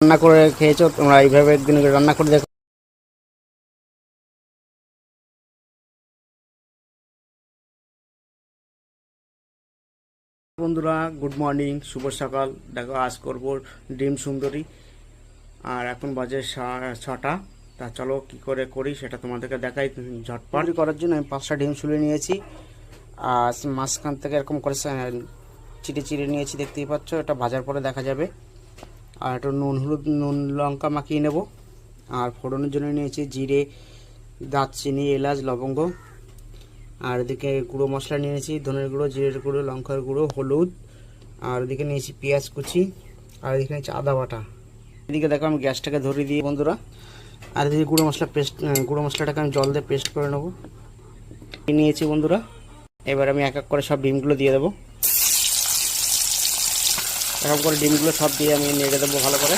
রান্না করে খেয়েছো তোমরা? এইভাবে একদিন রান্না করে দেখো বন্ধুরা। গুড মর্নিং, শুভ সকাল। দেখো আজ করব ডিম সুন্দরী, আর এখন বাজে 6টা। তা চলো কি করে করি সেটা তোমাদেরকে দেখাই। ঝটপট করার জন্য আমি 5টা ডিম ছুলে নিয়েছি, আর মাঝখান থেকে এরকম করে চিড়ে চিড়ে নিয়েছি, দেখতেই পাচ্ছ। এটা ভাজার পরে দেখা যাবে। আর একটু নুন হলুদ নুন লঙ্কা মাখিয়ে নেব। আর ফোড়নের জন্য নিয়েছি জিরে, দারচিনি, এলাচ, লবঙ্গ। আর এদিকে গুঁড়ো মশলা নিয়েছি, ধনের গুঁড়ো, জিরের গুঁড়ো, লঙ্কার গুঁড়ো, হলুদ। আর এদিকে নিয়েছি পেঁয়াজ কুচি, আর এদিকে নিয়েছি আদা বাটা। এদিকে দেখো আমি গ্যাসটাকে ধরিয়ে দিই বন্ধুরা। আর এদিকে গুঁড়ো মশলাটাকে আমি জল দিয়ে পেস্ট করে নেবো নিয়েছি বন্ধুরা। এবার আমি এক এক করে সব ডিমগুলো দিয়ে দেবো। এরকম করে ডিমগুলো সব দিয়ে আমি নেড়ে দেবো ভালো করে,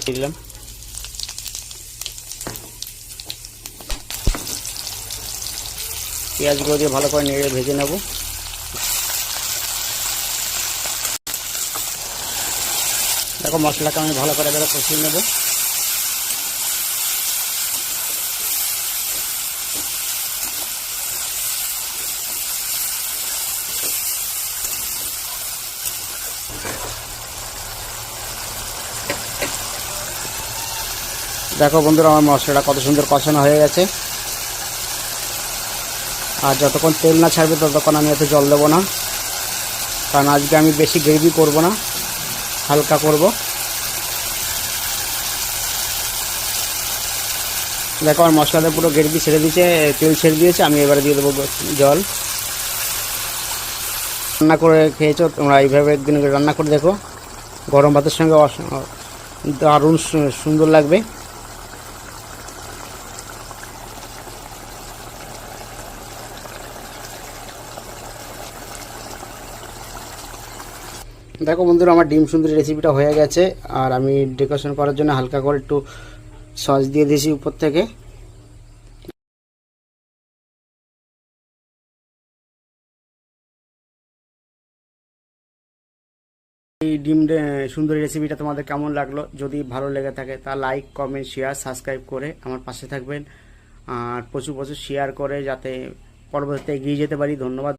দিলাম। পেঁয়াজগুলো দিয়ে ভালো করে নেড়ে ভেজে নেব। দেখো মশলাটা আমি ভালো করে এবারে কষিয়ে নেব। দেখো বন্ধুরা আমার মশলাটা কত সুন্দর কষানো হয়ে গেছে। আর যতক্ষণ তেল না ছাড়বে ততক্ষণ আমি এতে জল দেবো না, কারণ আজকে আমি বেশি গ্রেভি করব না, হালকা করব। দেখো আমার মশলাটা পুরো গ্রেভি ছেড়ে দিয়েছে, তেল ছেড়ে দিয়েছে। আমি এবারে দিয়ে দেবো জল। রান্না করে খেয়েছো তোমরা? এইভাবে একদিন রান্না করে দেখো, গরম ভাতের সঙ্গে দারুণ সুন্দর লাগবে। দেখো বন্ধুরা আমার ডিম সুন্দরী রেসিপিটা হয়ে গেছে। আর আমি ডেকোরেশন করার জন্য হালকা করে একটু সস দিয়ে দিয়েছি উপর থেকে। এই ডিম সুন্দরী রেসিপিটা তোমাদের কেমন লাগলো? যদি ভালো লেগে থাকে তা লাইক, কমেন্ট, শেয়ার, সাবস্ক্রাইব করে আমার পাশে থাকবেন। আর প্রচুর প্রচুর শেয়ার করে যাতে পরবর্তীতে এগিয়ে যেতে পারি। ধন্যবাদ।